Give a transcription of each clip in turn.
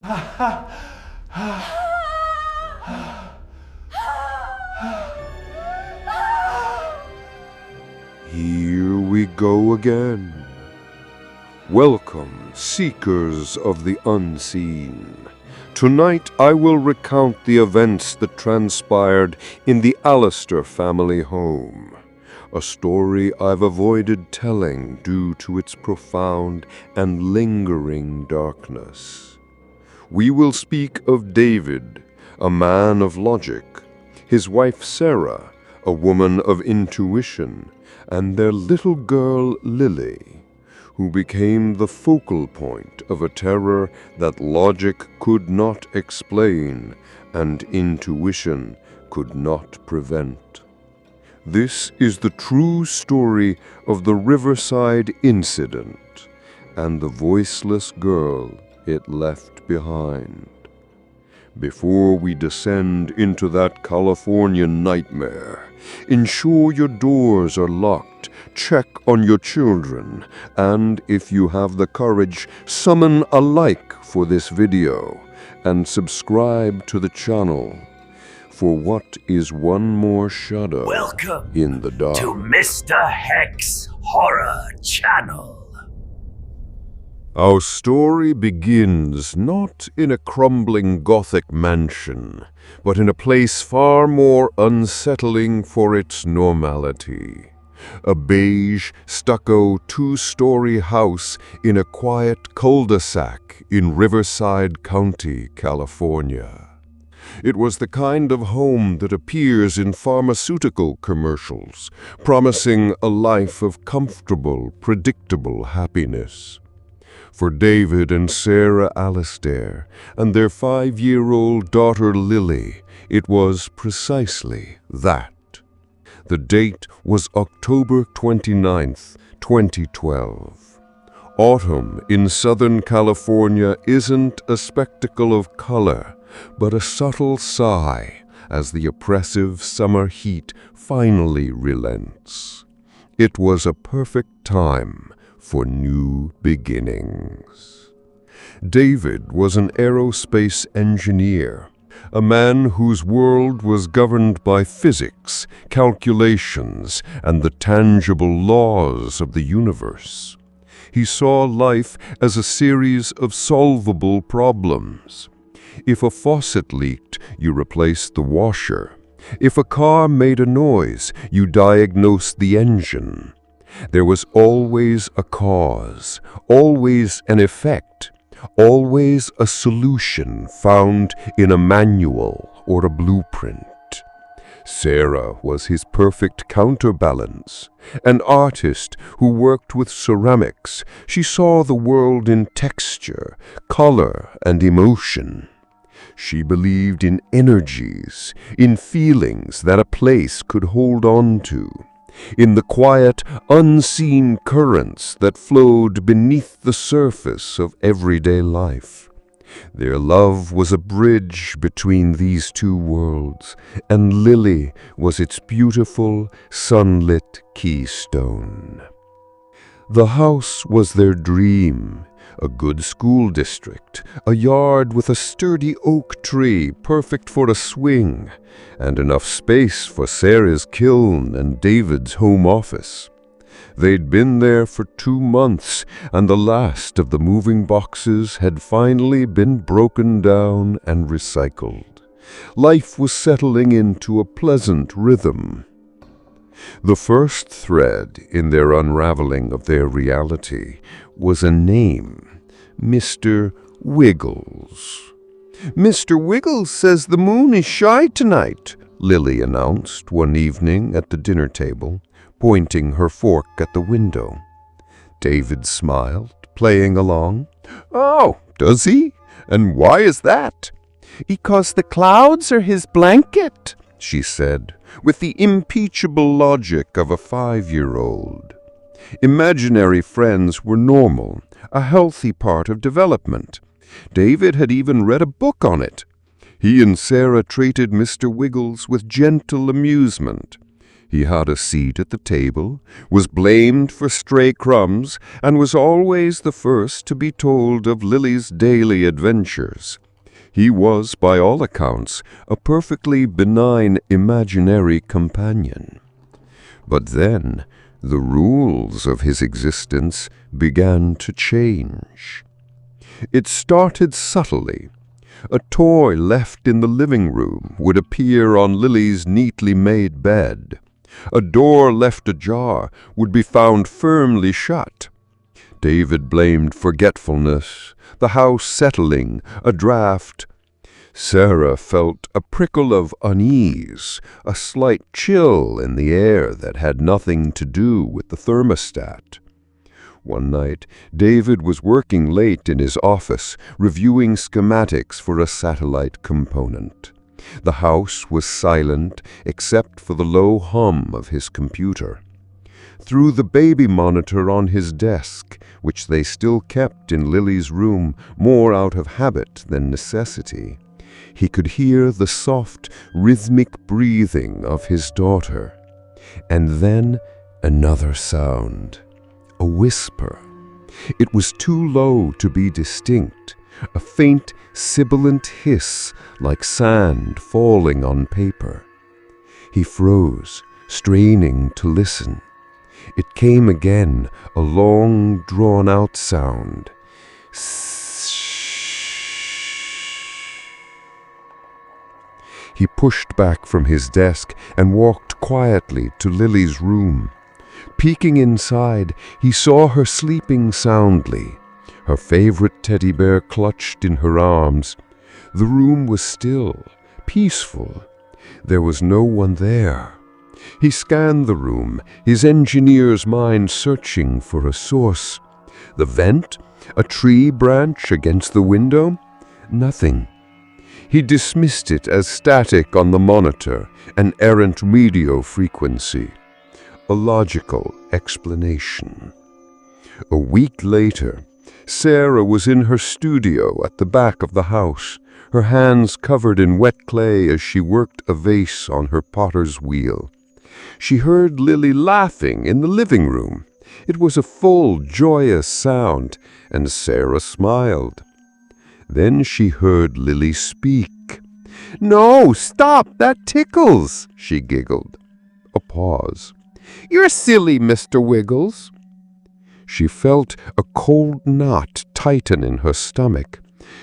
Here we go again. Welcome, seekers of the unseen. Tonight I will recount the events that transpired in the Allister family home, a story I've avoided telling due to its profound and lingering darkness. We will speak of David, a man of logic, his wife Sarah, a woman of intuition, and their little girl Lily, who became the focal point of a terror that logic could not explain and intuition could not prevent. This is the true story of the Riverside incident and the voiceless girl it left behind. Before we descend into that Californian nightmare, ensure your doors are locked, check on your children, and if you have the courage, summon a like for this video and subscribe to the channel for what is one more shudder Welcome in the dark. to Mr. Hex Horror Channel. Our story begins not in a crumbling Gothic mansion, but in a place far more unsettling for its normality. A beige, stucco two-story house in a quiet cul-de-sac in Riverside County, California. It was the kind of home that appears in pharmaceutical commercials, promising a life of comfortable, predictable happiness. For David and Sarah Allister and their 5-year-old daughter Lily, it was precisely that. The date was October 29th, 2012. Autumn in Southern California isn't a spectacle of color, but a subtle sigh as the oppressive summer heat finally relents. It was a perfect time for new beginnings. David was an aerospace engineer, a man whose world was governed by physics, calculations, and the tangible laws of the universe. He saw life as a series of solvable problems. If a faucet leaked, you replaced the washer. If a car made a noise, you diagnosed the engine. There was always a cause, always an effect, always a solution found in a manual or a blueprint. Sarah was his perfect counterbalance. An artist who worked with ceramics, she saw the world in texture, color, and emotion. She believed in energies, in feelings that a place could hold on to, in the quiet, unseen currents that flowed beneath the surface of everyday life. Their love was a bridge between these two worlds, and Lily was its beautiful, sunlit keystone. The house was their dream, a good school district, a yard with a sturdy oak tree perfect for a swing, and enough space for Sarah's kiln and David's home office. They'd been there for 2 months, and the last of the moving boxes had finally been broken down and recycled. Life was settling into a pleasant rhythm. The first thread in their unraveling of their reality was a name, Mr. Wiggles. "Mr. Wiggles says the moon is shy tonight," Lily announced one evening at the dinner table, pointing her fork at the window. David smiled, playing along. "Oh, does he? And why is that?" "Because the clouds are his blanket," she said, with the impeachable logic of a 5-year-old. Imaginary friends were normal, a healthy part of development. David had even read a book on it. He and Sarah treated Mr. Wiggles with gentle amusement. He had a seat at the table, was blamed for stray crumbs, and was always the first to be told of Lily's daily adventures. He was, by all accounts, a perfectly benign imaginary companion. But then, the rules of his existence began to change. It started subtly. A toy left in the living room would appear on Lily's neatly made bed. A door left ajar would be found firmly shut. David blamed forgetfulness, the house settling, a draft. Sarah felt a prickle of unease, a slight chill in the air that had nothing to do with the thermostat. One night, David was working late in his office, reviewing schematics for a satellite component. The house was silent except for the low hum of his computer. Through the baby monitor on his desk, which they still kept in Lily's room more out of habit than necessity, he could hear the soft, rhythmic breathing of his daughter. And then another sound. A whisper. It was too low to be distinct, a faint, sibilant hiss like sand falling on paper. He froze, straining to listen. It came again, a long, drawn-out sound. He pushed back from his desk and walked quietly to Lily's room. Peeking inside, he saw her sleeping soundly, her favorite teddy bear clutched in her arms. The room was still, peaceful. There was no one there. He scanned the room, his engineer's mind searching for a source. The vent? A tree branch against the window? Nothing. He dismissed it as static on the monitor, an errant radio frequency. A logical explanation. A week later, Sarah was in her studio at the back of the house, her hands covered in wet clay as she worked a vase on her potter's wheel. She heard Lily laughing in the living room. It was a full, joyous sound, and Sarah smiled. Then she heard Lily speak. "No, stop, that tickles," she giggled. A pause. "You're silly, Mr. Wiggles." She felt a cold knot tighten in her stomach.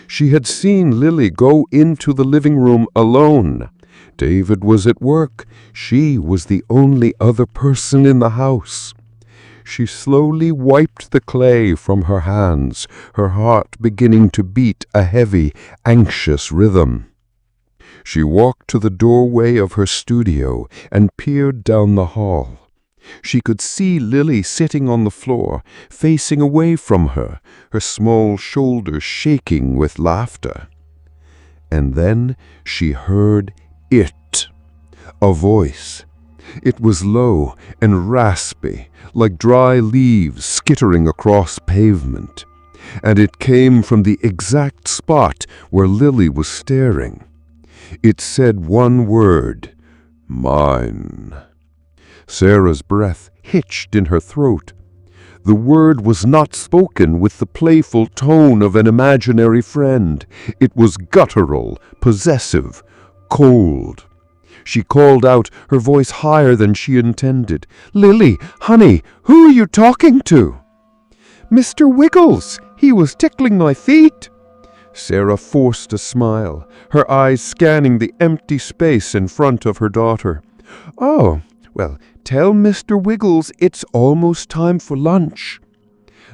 She had seen Lily go into the living room alone. David was at work. She was the only other person in the house. She slowly wiped the clay from her hands, her heart beginning to beat a heavy, anxious rhythm. She walked to the doorway of her studio and peered down the hall. She could see Lily sitting on the floor, facing away from her, her small shoulders shaking with laughter. And then she heard it, a voice. It was low and raspy, like dry leaves skittering across pavement, and it came from the exact spot where Lily was staring. It said one word, "Mine." Sarah's breath hitched in her throat. The word was not spoken with the playful tone of an imaginary friend. It was guttural, possessive, cold. She called out, her voice higher than she intended. "Lily, honey, who are you talking to?" "Mr. Wiggles. He was tickling my feet." Sarah forced a smile, her eyes scanning the empty space in front of her daughter. "Oh, well, tell Mr. Wiggles it's almost time for lunch."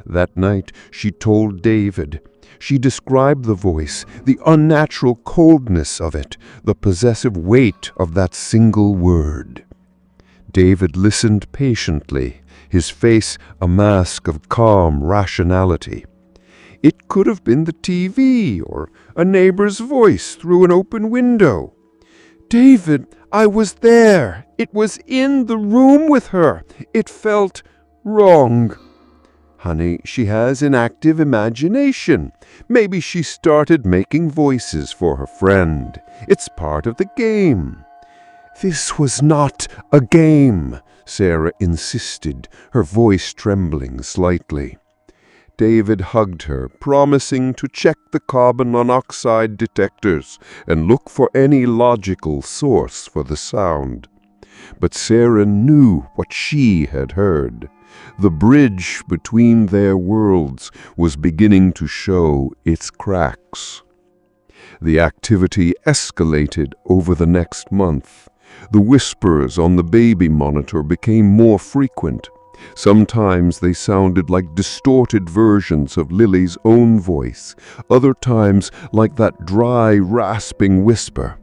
That night she told David. She described the voice, the unnatural coldness of it, the possessive weight of that single word. David listened patiently, his face a mask of calm rationality. It could have been the TV or a neighbor's voice through an open window. "David, I was there. It was in the room with her. It felt wrong." "Honey, she has an active imagination. Maybe she started making voices for her friend. It's part of the game." "This was not a game," Sarah insisted, her voice trembling slightly. David hugged her, promising to check the carbon monoxide detectors and look for any logical source for the sound. But Sarah knew what she had heard. The bridge between their worlds was beginning to show its cracks. The activity escalated over the next month. The whispers on the baby monitor became more frequent. Sometimes they sounded like distorted versions of Lily's own voice, other times like that dry, rasping whisper.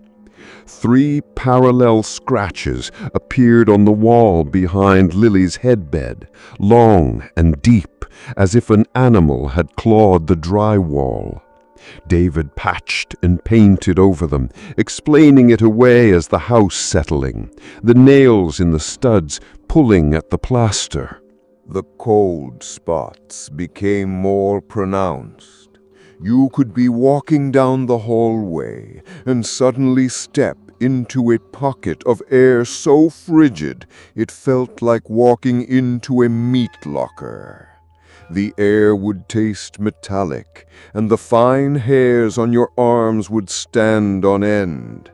3 parallel scratches appeared on the wall behind Lily's headbed, long and deep, as if an animal had clawed the drywall. David patched and painted over them, explaining it away as the house settling, the nails in the studs pulling at the plaster. The cold spots became more pronounced. You could be walking down the hallway and suddenly step into a pocket of air so frigid it felt like walking into a meat locker. The air would taste metallic, and the fine hairs on your arms would stand on end.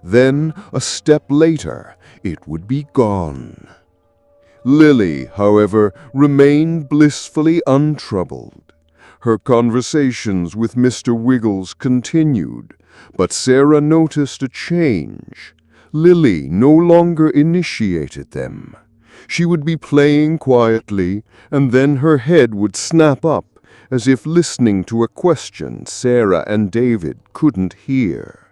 Then, a step later, it would be gone. Lily, however, remained blissfully untroubled. Her conversations with Mr. Wiggles continued, but Sarah noticed a change. Lily no longer initiated them. She would be playing quietly, and then her head would snap up, as if listening to a question Sarah and David couldn't hear.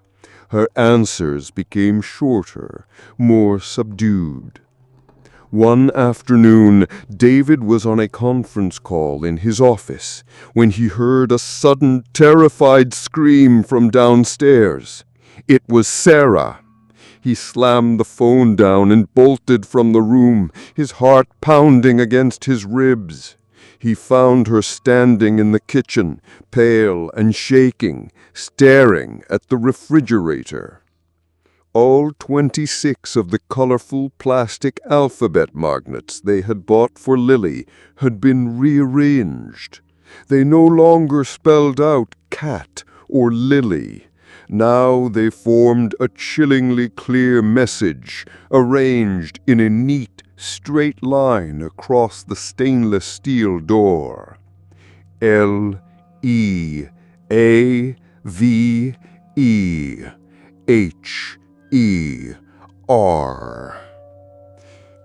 Her answers became shorter, more subdued. One afternoon, David was on a conference call in his office when he heard a sudden, terrified scream from downstairs. It was Sarah. He slammed the phone down and bolted from the room, his heart pounding against his ribs. He found her standing in the kitchen, pale and shaking, staring at the refrigerator. All 26 of the colorful plastic alphabet magnets they had bought for Lily had been rearranged. They no longer spelled out cat or lily. Now they formed a chillingly clear message, arranged in a neat, straight line across the stainless steel door. Leaveher.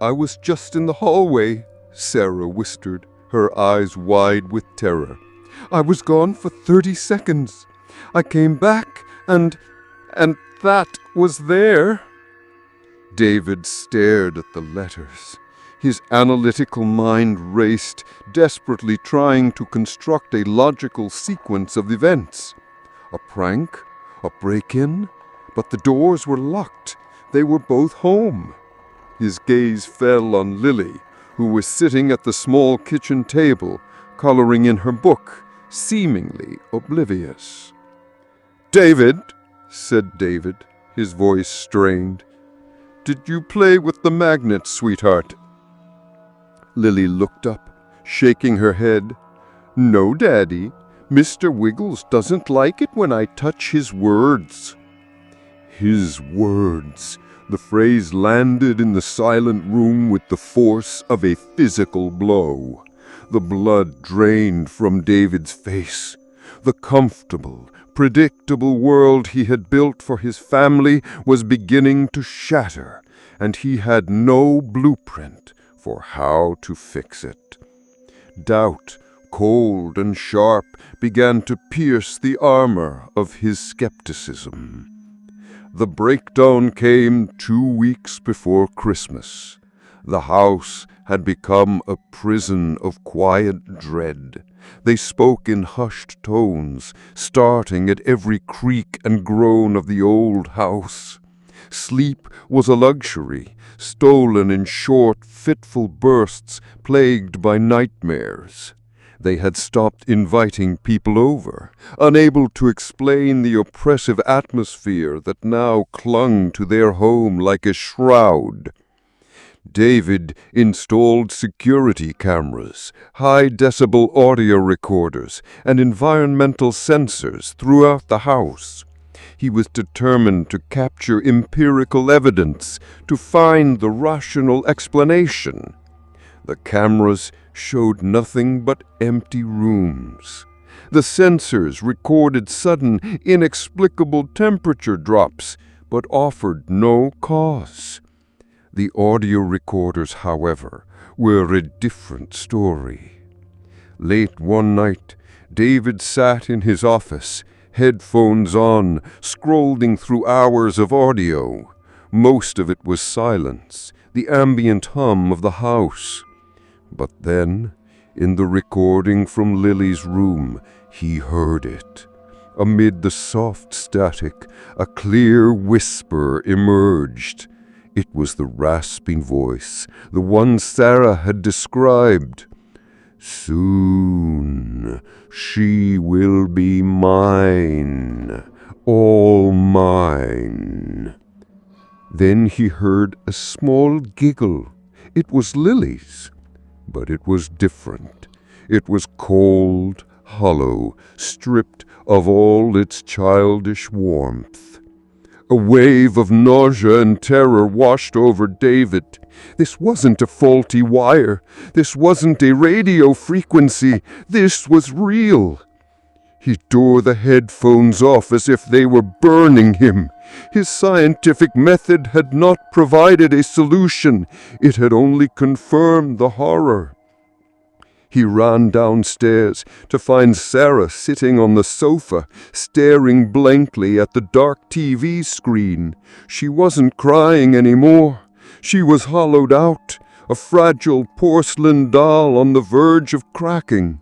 "I was just in the hallway," Sarah whispered, her eyes wide with terror. "I was gone for 30 seconds. I came back and that was there." David stared at the letters. His analytical mind raced, desperately trying to construct a logical sequence of events. A prank? A break-in? But the doors were locked. They were both home. His gaze fell on Lily, who was sitting at the small kitchen table, coloring in her book, seemingly oblivious. "David," said David, his voice strained, "did you play with the magnet, sweetheart?" Lily looked up, shaking her head. "No, Daddy. Mr. Wiggles doesn't like it when I touch his words." His words. The phrase landed in the silent room with the force of a physical blow. The blood drained from David's face. The comfortable, predictable world he had built for his family was beginning to shatter, and he had no blueprint for how to fix it. Doubt, cold and sharp, began to pierce the armor of his skepticism. The breakdown came 2 weeks before Christmas. The house had become a prison of quiet dread. They spoke in hushed tones, starting at every creak and groan of the old house. Sleep was a luxury, stolen in short, fitful bursts, plagued by nightmares. They had stopped inviting people over, unable to explain the oppressive atmosphere that now clung to their home like a shroud. David installed security cameras, high-decibel audio recorders, and environmental sensors throughout the house. He was determined to capture empirical evidence, to find the rational explanation. The cameras showed nothing but empty rooms. The sensors recorded sudden, inexplicable temperature drops, but offered no cause. The audio recorders, however, were a different story. Late one night, David sat in his office, headphones on, scrolling through hours of audio. Most of it was silence, the ambient hum of the house. But then, in the recording from Lily's room, he heard it. Amid the soft static, a clear whisper emerged. It was the rasping voice, the one Sarah had described. "Soon she will be mine, all mine." Then he heard a small giggle. It was Lily's. But it was different. It was cold, hollow, stripped of all its childish warmth. A wave of nausea and terror washed over David. This wasn't a faulty wire. This wasn't a radio frequency. This was real. He tore the headphones off as if they were burning him. His scientific method had not provided a solution. It had only confirmed the horror. He ran downstairs to find Sarah sitting on the sofa, staring blankly at the dark TV screen. She wasn't crying anymore. She was hollowed out, a fragile porcelain doll on the verge of cracking.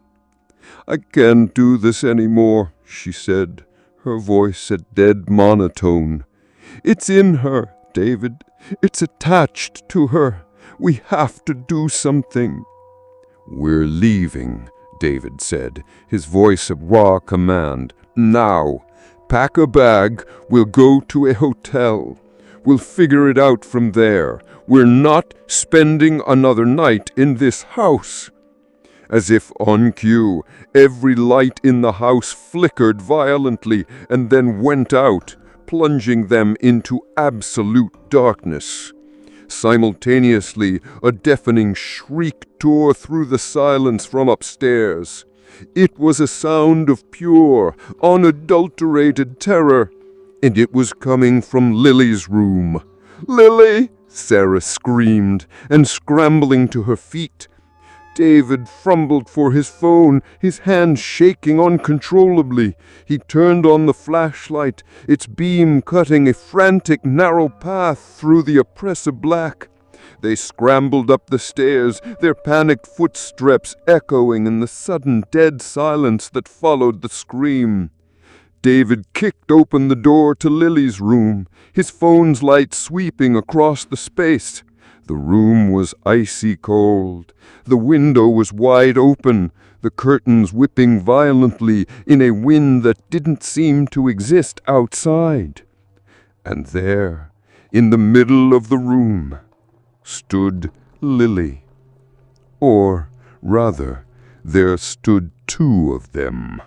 "I can't do this anymore," she said, her voice a dead monotone. "It's in her, David. It's attached to her. We have to do something." "We're leaving," David said, his voice a raw command. "Now. Pack a bag. We'll go to a hotel. We'll figure it out from there. We're not spending another night in this house." As if on cue, every light in the house flickered violently and then went out, plunging them into absolute darkness. Simultaneously, a deafening shriek tore through the silence from upstairs. It was a sound of pure, unadulterated terror, and it was coming from Lily's room. "Lily!" Sarah screamed, and scrambling to her feet, David fumbled for his phone, his hand shaking uncontrollably. He turned on the flashlight, its beam cutting a frantic, narrow path through the oppressive black. They scrambled up the stairs, their panicked footsteps echoing in the sudden dead silence that followed the scream. David kicked open the door to Lily's room, his phone's light sweeping across the space. The room was icy cold. The window was wide open, the curtains whipping violently in a wind that didn't seem to exist outside. And there, in the middle of the room, stood Lily. Or, rather, there stood two of them.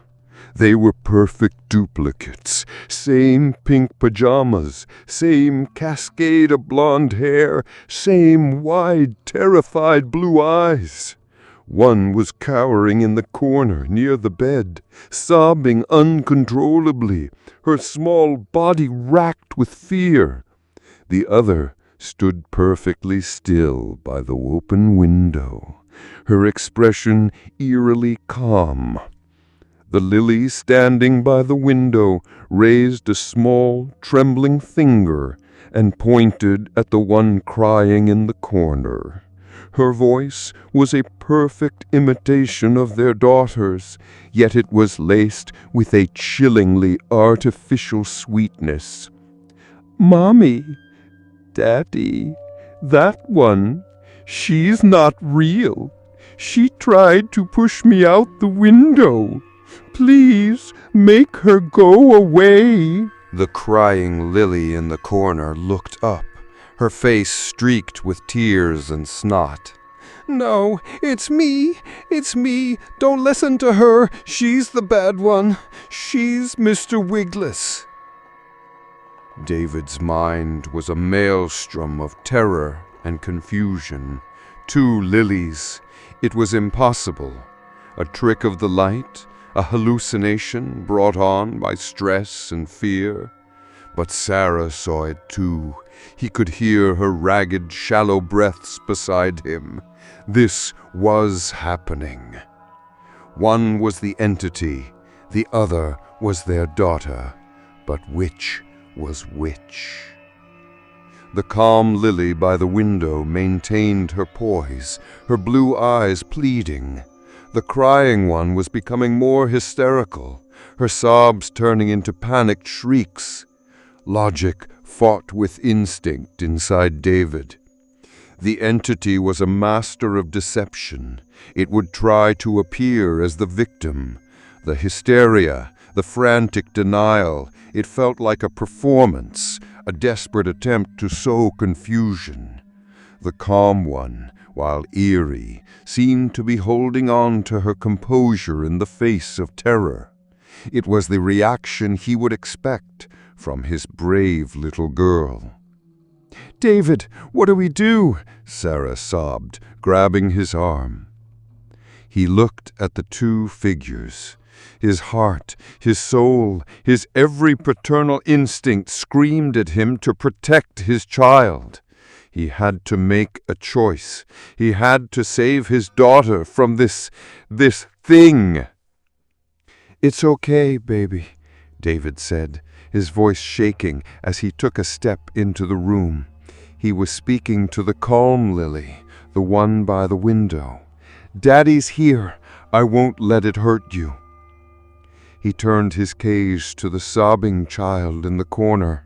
They were perfect duplicates, same pink pajamas, same cascade of blonde hair, same wide, terrified blue eyes. One was cowering in the corner near the bed, sobbing uncontrollably, her small body racked with fear. The other stood perfectly still by the open window, her expression eerily calm. The Lily standing by the window raised a small, trembling finger and pointed at the one crying in the corner. Her voice was a perfect imitation of their daughter's, yet it was laced with a chillingly artificial sweetness. "Mommy, Daddy, that one, she's not real. She tried to push me out the window. Please make her go away." The crying Lily in the corner looked up, her face streaked with tears and snot. "No, it's me. Don't listen to her. She's the bad one. She's Mr. Wigless." David's mind was a maelstrom of terror and confusion. 2 lilies. It was impossible. A trick of the light, a hallucination brought on by stress and fear. But Sarah saw it too. He could hear her ragged, shallow breaths beside him. This was happening. One was the entity, the other was their daughter. But which was which? The calm Lily by the window maintained her poise, her blue eyes pleading. The crying one was becoming more hysterical, her sobs turning into panicked shrieks. Logic fought with instinct inside David. The entity was a master of deception. It would try to appear as the victim. The hysteria, the frantic denial, it felt like a performance, a desperate attempt to sow confusion. The calm one, while eerie, seemed to be holding on to her composure in the face of terror. It was the reaction he would expect from his brave little girl. "David, what do we do?" Sarah sobbed, grabbing his arm. He looked at the 2 figures. His heart, his soul, his every paternal instinct screamed at him to protect his child. He had to make a choice. He had to save his daughter from this thing. "It's okay, baby," David said, his voice shaking as he took a step into the room. He was speaking to the calm Lily, the one by the window. "Daddy's here. I won't let it hurt you." He turned his gaze to the sobbing child in the corner.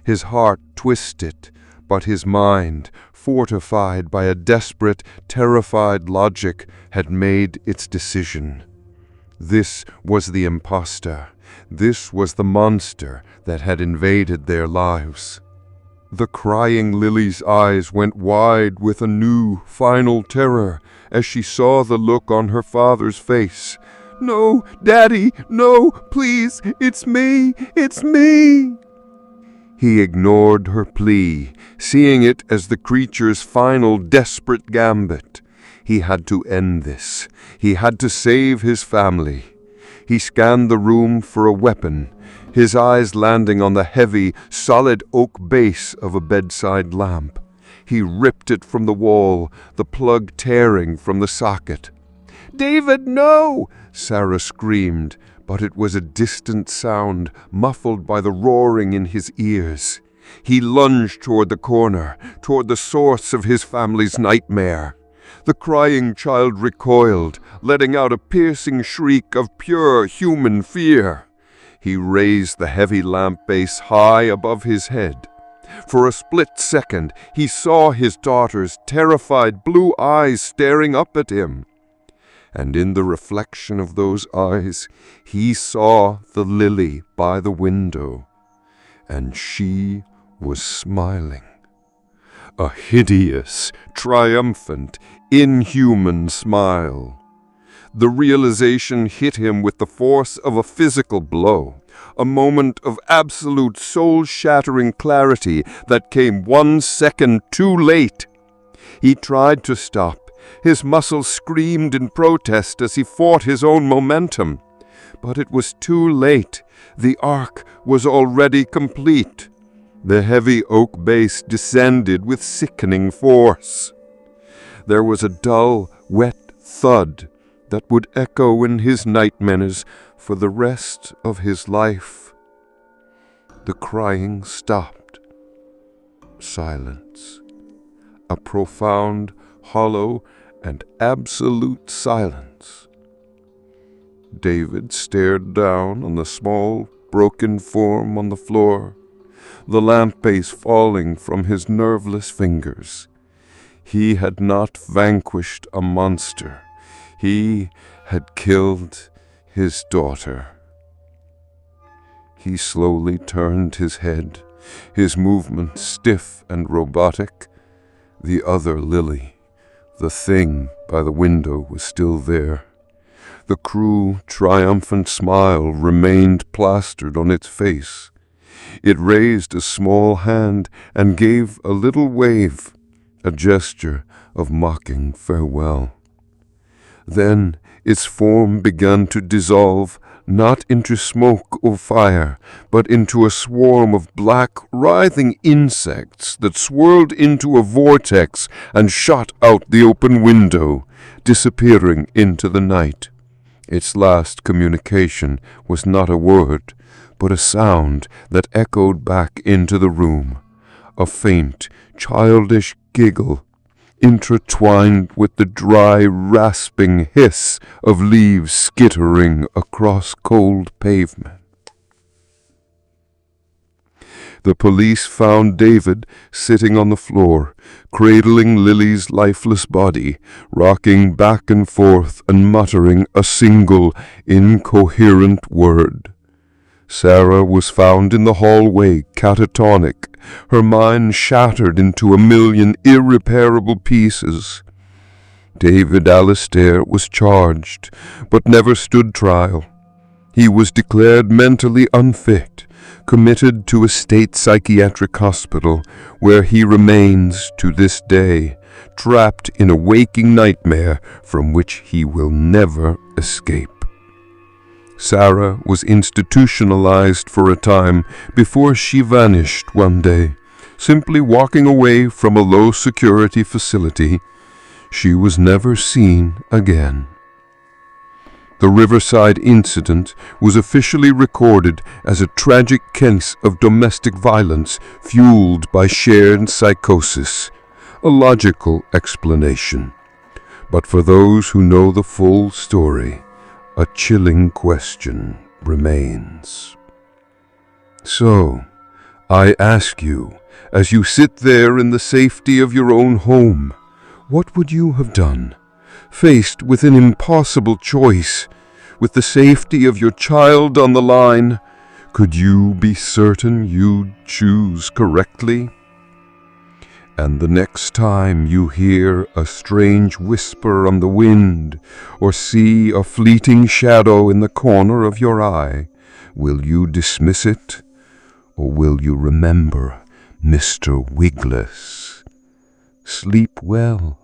His heart twisted, but his mind, fortified by a desperate, terrified logic, had made its decision. This was the imposter. This was the monster that had invaded their lives. The crying Lily's eyes went wide with a new, final terror as she saw the look on her father's face. "No, Daddy, no, please, it's me. He ignored her plea, seeing it as the creature's final desperate gambit. He had to end this. He had to save his family. He scanned the room for a weapon, his eyes landing on the heavy, solid oak base of a bedside lamp. He ripped it from the wall, the plug tearing from the socket. "David, no!" Sarah screamed, but it was a distant sound, muffled by the roaring in his ears. He lunged toward the corner, toward the source of his family's nightmare. The crying child recoiled, letting out a piercing shriek of pure human fear. He raised the heavy lamp base high above his head. For a split second, he saw his daughter's terrified blue eyes staring up at him. And in the reflection of those eyes, he saw the lily by the window. And she was smiling. A hideous, triumphant, inhuman smile. The realization hit him with the force of a physical blow, a moment of absolute soul-shattering clarity that came 1 second too late. He tried to stop. His muscles screamed in protest as he fought his own momentum. But it was too late. The arc was already complete. The heavy oak base descended with sickening force. There was a dull, wet thud that would echo in his nightmares for the rest of his life. The crying stopped. Silence. A profound, hollow, and absolute silence. David stared down on the small, broken form on the floor, the lamp base falling from his nerveless fingers. He had not vanquished a monster. He had killed his daughter. He slowly turned his head, his movement stiff and robotic. The other Lily, the thing by the window, was still there. The cruel, triumphant smile remained plastered on its face. It raised a small hand and gave a little wave, a gesture of mocking farewell. Then its form began to dissolve, not into smoke or fire, but into a swarm of black, writhing insects that swirled into a vortex and shot out the open window, disappearing into the night. Its last communication was not a word, but a sound that echoed back into the room, a faint, childish giggle, intertwined with the dry, rasping hiss of leaves skittering across cold pavement. The police found David sitting on the floor, cradling Lily's lifeless body, rocking back and forth and muttering a single, incoherent word. Sarah was found in the hallway, catatonic, her mind shattered into a million irreparable pieces. David Alistair was charged, but never stood trial. He was declared mentally unfit, committed to a state psychiatric hospital, where he remains to this day, trapped in a waking nightmare from which he will never escape. Sarah was institutionalized for a time before she vanished one day, simply walking away from a low-security facility. She was never seen again. The Riverside incident was officially recorded as a tragic case of domestic violence fueled by shared psychosis, a logical explanation. But for those who know the full story, a chilling question remains. So, I ask you, as you sit there in the safety of your own home, what would you have done? Faced with an impossible choice, with the safety of your child on the line, could you be certain you'd choose correctly? And the next time you hear a strange whisper on the wind, or see a fleeting shadow in the corner of your eye, will you dismiss it, or will you remember Mr. Wigless? Sleep well.